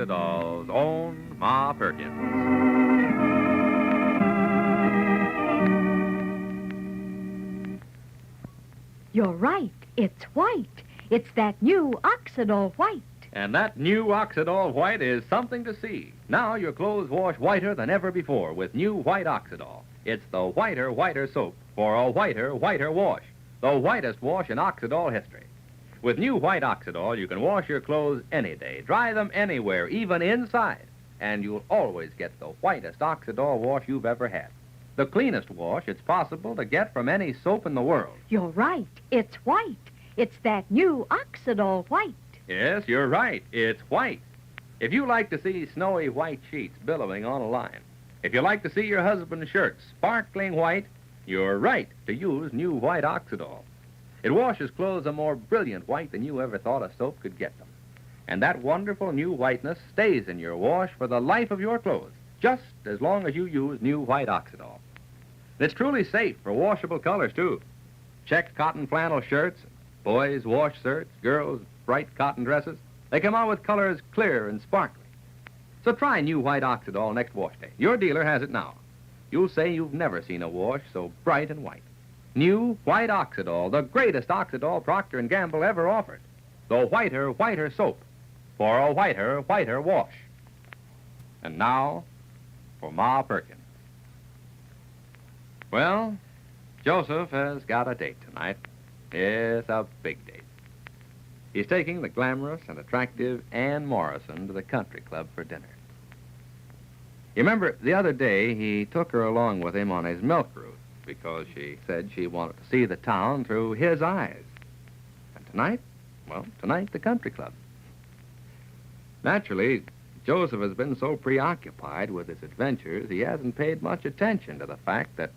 Oxidol's own Ma Perkins. You're right. It's white. It's that new Oxidol white. And that new Oxidol white is something to see. Now your clothes wash whiter than ever before with new white Oxidol. It's the whiter soap for a whiter wash. The whitest wash in Oxidol history. With new white Oxidol, you can wash your clothes any day, dry them anywhere, even inside, and you'll always get the whitest Oxidol wash you've ever had. The cleanest wash it's possible to get from any soap in the world. You're right. It's white. It's that new Oxidol white. Yes, you're right. It's white. If you like to see snowy white sheets billowing on a line, if you like to see your husband's shirt sparkling white, you're right to use new white Oxidol. It washes clothes a more brilliant white than you ever thought a soap could get them. And that wonderful new whiteness stays in your wash for the life of your clothes, just as long as you use new white Oxidol. It's truly safe for washable colors, too. Checked cotton flannel shirts, boys' wash shirts, girls' bright cotton dresses, they come out with colors clear and sparkling. So try new white Oxidol next wash day. Your dealer has it now. You'll say you've never seen a wash so bright and white. New white Oxidol, the greatest Oxidol Procter & Gamble ever offered. The whiter soap for a whiter wash. And now for Ma Perkins. Well, Joseph has got a date tonight. It's a big date. He's taking the glamorous and attractive Ann Morrison to the country club for dinner. You remember the other day he took her along with him on his milk route because she said she wanted to see the town through his eyes. And tonight, well, tonight the country club. Naturally, Joseph has been so preoccupied with his adventures he hasn't paid much attention to the fact that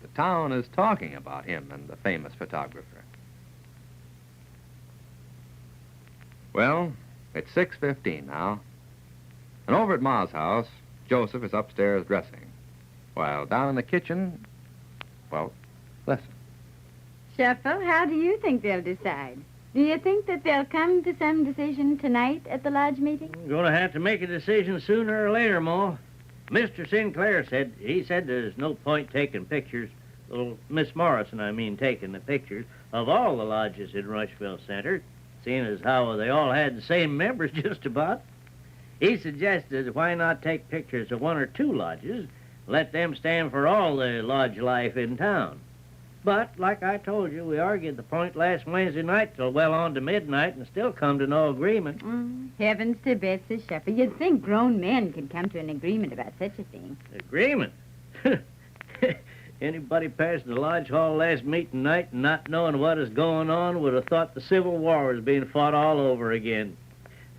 the town is talking about him and the famous photographer. Well, it's 6:15 now. And over at Ma's house, Joseph is upstairs dressing. While down in the kitchen, well, listen. Shuffle, how do you think they'll decide? Do you think that they'll come to some decision tonight at the lodge meeting? I'm going to have to make a decision sooner or later, Ma. Mr. Sinclair said there's no point taking pictures, well, Miss Morrison, I mean, taking the pictures of all the lodges in Rushville Center, seeing as how they all had the same members just about. He suggested why not take pictures of one or two lodges, let them stand for all the lodge life in town. But, like I told you, we argued the point last Wednesday night till well on to midnight and still come to no agreement. Heavens to Betsy, Shuffle. You'd think grown men could come to an agreement about such a thing. Agreement? Anybody passing the lodge hall last meeting night and not knowing what is going on would have thought the Civil War was being fought all over again.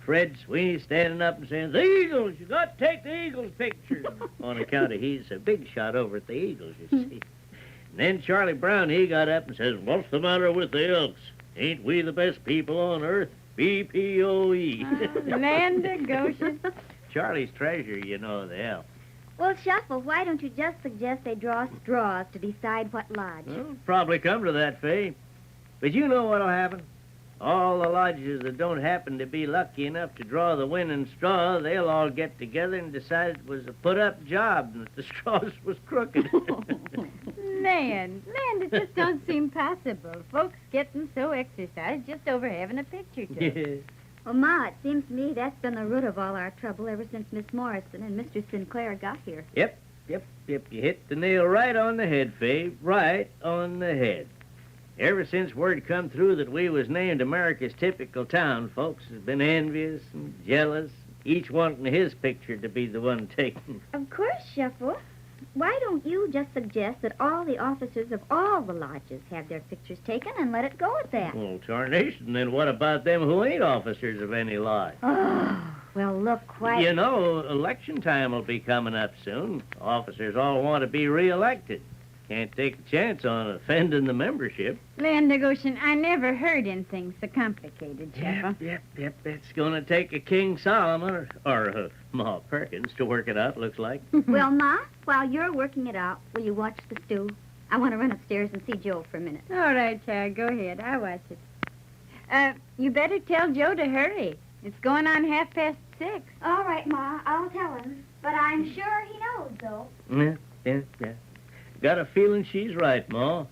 Fred Sweeney standing up and saying, "The Eagles, you got to take the Eagles picture," on account of he's a big shot over at the Eagles, you see. And then Charlie Brown, he got up and says, "What's the matter with the Elks? Ain't we the best people on earth? BPOE. Land of Goshen. Charlie's treasure, you know, the Elks. Well, Shuffle, why don't you just suggest they draw straws to decide what lodge? Well, probably come to that, Fay. But you know what'll happen? All the lodges that don't happen to be lucky enough to draw the winning straw, they'll all get together and decide it was a put-up job and that the straws was crooked. Land, it just don't seem possible. Folks getting so exercised just over having a picture took. Yes. Well, Ma, it seems to me that's been the root of all our trouble ever since Miss Morrison and Mr. Sinclair got here. Yep. You hit the nail right on the head, Fay. Right on the head. Ever since word come through that we was named America's typical town, folks has been envious and jealous, each wanting his picture to be the one taken. Of course, Shuffle. Why don't you just suggest that all the officers of all the lodges have their pictures taken and let it go at that? Well, tarnation, then what about them who ain't officers of any lodge? Oh, well, look, quite... You know, election time will be coming up soon. Officers all want to be reelected. Can't take a chance on offending the membership. Land of Goshen, I never heard anything so complicated, Shuffle. Yep. It's going to take a King Solomon or Ma Perkins to work it out, looks like. Well, Ma, while you're working it out, will you watch the stew? I want to run upstairs and see Joe for a minute. All right, child, go ahead. I'll watch it. You better tell Joe to hurry. It's going on 6:30. 6. All right, Ma, I'll tell him. But I'm sure he knows, though. Yeah. Got a feeling she's right, Ma.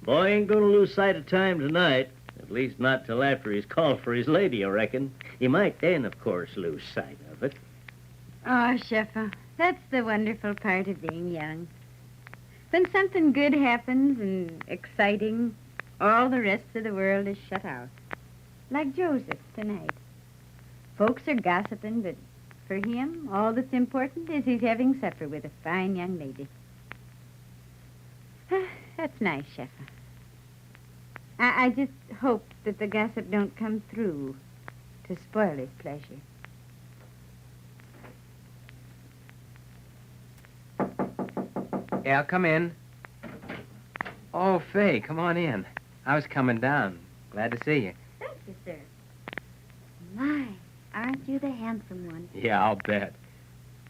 Boy ain't gonna lose sight of time tonight. At least not till after he's called for his lady, I reckon. He might then, of course, lose sight of it. Oh, Sheffa, that's the wonderful part of being young. When something good happens and exciting, all the rest of the world is shut out. Like Joseph tonight. Folks are gossiping, but for him, all that's important is he's having supper with a fine young lady. That's nice, Sheffa. I just hope that the gossip don't come through to spoil his pleasure. Yeah, I'll come in. Oh, Fay, come on in. I was coming down. Glad to see you. Thank you, sir. My, aren't you the handsome one? Yeah, I'll bet.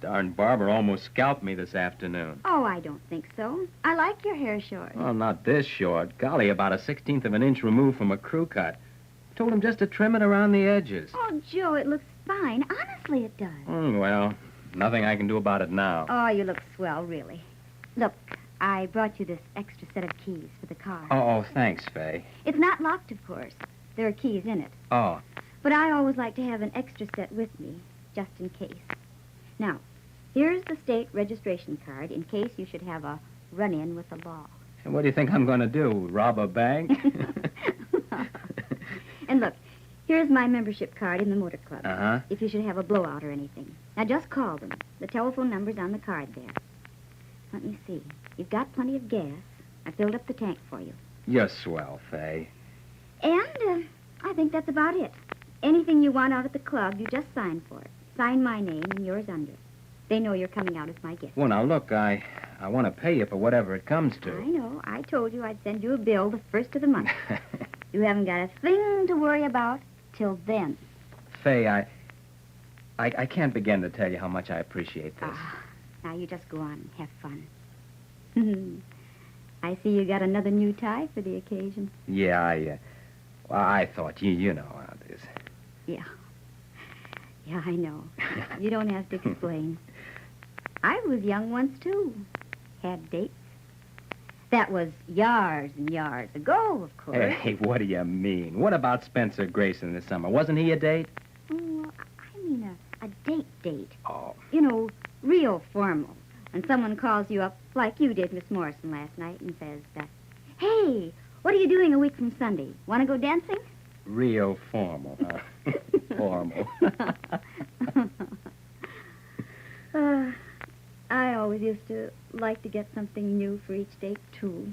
Darn barber almost scalped me this afternoon. Oh, I don't think so. I like your hair short. Well, not this short. Golly, about a 16th of an inch removed from a crew cut. Told him just to trim it around the edges. Oh, Joe, it looks fine. Honestly, it does. Well, nothing I can do about it now. Oh, you look swell, really. Look, I brought you this extra set of keys for the car. Oh, thanks, Fay. It's not locked, of course. There are keys in it. Oh, But I always like to have an extra set with me, just in case. Now, here's the state registration card in case you should have a run-in with the law. and what do you think I'm going to do, rob a bank? And look, here's my membership card in the motor club. Uh-huh. If you should have a blowout or anything. Now, just call them. The telephone number's on the card there. Let me see. You've got plenty of gas. I filled up the tank for you. You're swell, Fay. And I think that's about it. Anything you want out at the club, you just sign for it. Sign my name and yours under. They know you're coming out as my guest. Well, now, look, I want to pay you for whatever it comes I to. know. I told you I'd send you a bill the first of the month. You haven't got a thing to worry about till then. Fay, I can't begin to tell you how much I appreciate this. Now you just go on and have fun. I see you got another new tie for the occasion. Yeah, I thought you know how it is. Yeah. Yeah, I know. You don't have to explain. I was young once, too. Had dates. That was yards and yards ago, of course. Hey, what do you mean? What about Spencer Grayson this summer? Wasn't he a date? Oh, I mean a date. Oh. You know, real formal. And someone calls you up, like you did, Miss Morrison, last night, and says, hey, what are you doing a week from Sunday? Want to go dancing? Real formal, huh? Formal. I always used to like to get something new for each date, too.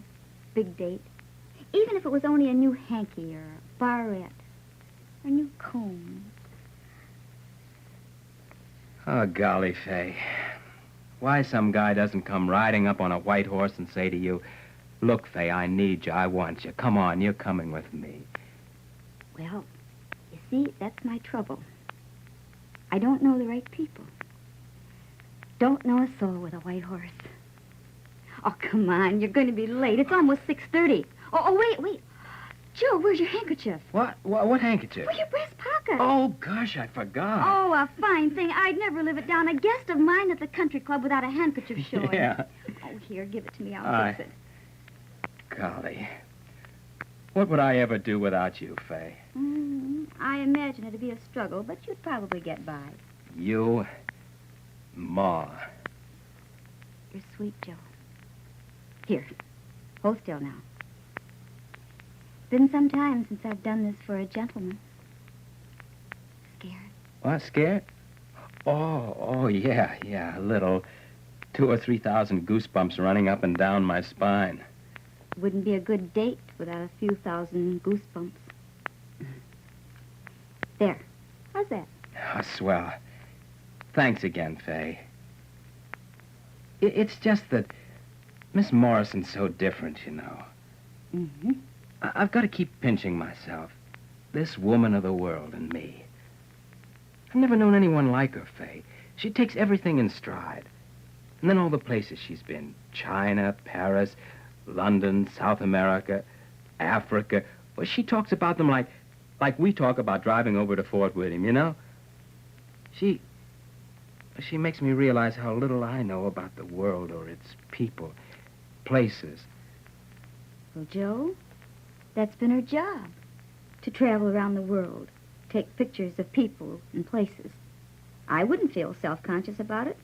Big date. Even if it was only a new hanky or a barrette or a new comb. Oh, golly, Fay. Why some guy doesn't come riding up on a white horse and say to you, look, Fay, I need you, I want you. Come on, you're coming with me. Well, you see, that's my trouble. I don't know the right people. Don't know a soul with a white horse. Oh, come on, you're going to be late. It's almost 6:30. Oh, wait. Joe, where's your handkerchief? What handkerchief? Well, your breast pocket. Oh, gosh, I forgot. Oh, a fine thing. I'd never live it down. A guest of mine at the country club without a handkerchief showing. Yeah. Oh, here, give it to me. I'll fix it. Golly. What would I ever do without you, Fay? I imagine it'd be a struggle, but you'd probably get by. You, Ma. You're sweet, Joe. Here, hold still now. Been some time since I've done this for a gentleman. Scared? What, scared? Oh, yeah, a little. 2,000 or 3,000 goosebumps running up and down my spine. Wouldn't be a good date without a few thousand goosebumps. There. How's that? Oh, swell. Thanks again, Fay. It's just that Miss Morrison's so different, you know. Mm-hmm. I've got to keep pinching myself. This woman of the world and me. I've never known anyone like her, Fay. She takes everything in stride. And then all the places she's been. China, Paris, London, South America, Africa. Well, she talks about them like we talk about driving over to Fort William, you know? She makes me realize how little I know about the world or its people, places. Well, Joe, that's been her job, to travel around the world, take pictures of people and places. I wouldn't feel self-conscious about it,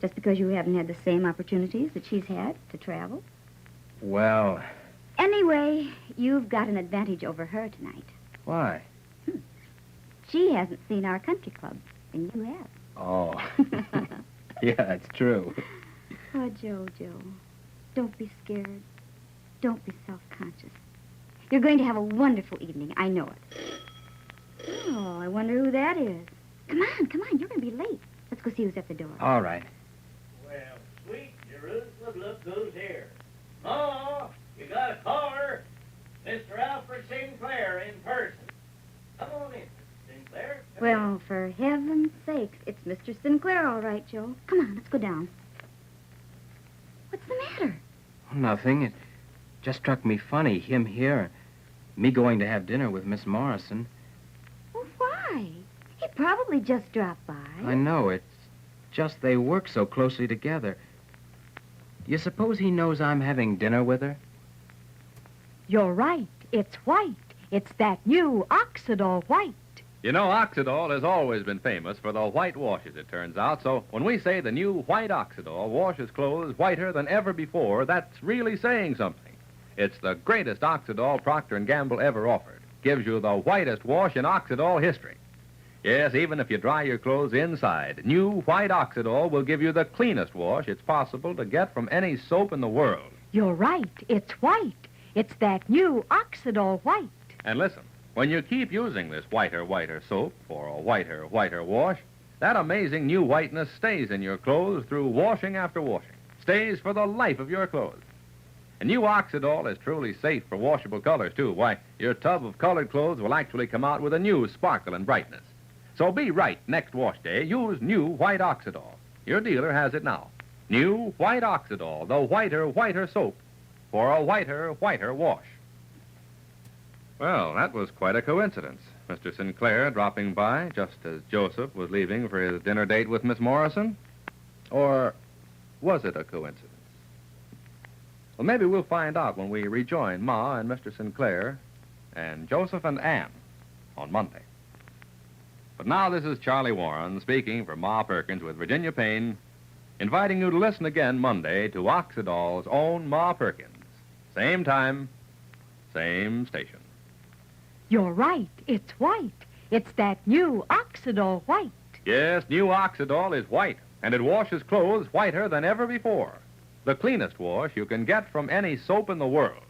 just because you haven't had the same opportunities that she's had to travel. Well, Anyway, you've got an advantage over her tonight. why? She hasn't seen our country club, and you have. Oh, yeah, it's true. Oh, Joe, don't be scared. Don't be self-conscious. You're going to have a wonderful evening. I know it. Oh, I wonder who that is. Come on. You're going to be late. Let's go see who's at the door. All right. Well, sweet Jerusalem, look who's here. Ma, you got a caller. Mr. Alfred Sinclair in person. Come on in, Sinclair. Come in. Well, for heaven's sakes, it's Mr. Sinclair, all right, Joe. Come on, let's go down. What's the matter? Nothing. It just struck me funny, him here, me going to have dinner with Miss Morrison. Well, why? He probably just dropped by. I know, it's just they work so closely together. Do you suppose he knows I'm having dinner with her? You're right. It's white. It's that new Oxidol white. You know, Oxidol has always been famous for the white washes, it turns out. So when we say the new white Oxidol washes clothes whiter than ever before, that's really saying something. It's the greatest Oxidol Procter & Gamble ever offered. Gives you the whitest wash in Oxidol history. Yes, even if you dry your clothes inside, new white Oxidol will give you the cleanest wash it's possible to get from any soap in the world. You're right. It's white. It's that new Oxidol white. And listen, when you keep using this whiter soap for a whiter wash, that amazing new whiteness stays in your clothes through washing after washing. Stays for the life of your clothes. And new Oxidol is truly safe for washable colors, too. Why, your tub of colored clothes will actually come out with a new sparkle and brightness. So be right next wash day. Use new white Oxidol. Your dealer has it now. New white Oxidol, the whiter soap for a whiter wash. Well, that was quite a coincidence. Mr. Sinclair dropping by just as Joseph was leaving for his dinner date with Miss Morrison. Or was it a coincidence? Well, maybe we'll find out when we rejoin Ma and Mr. Sinclair and Joseph and Ann on Monday. But now this is Charlie Warren speaking for Ma Perkins with Virginia Payne, inviting you to listen again Monday to Oxidol's own Ma Perkins. Same time, same station. You're right. It's white. It's that new Oxidol white. Yes, new Oxidol is white, and it washes clothes whiter than ever before. The cleanest wash you can get from any soap in the world.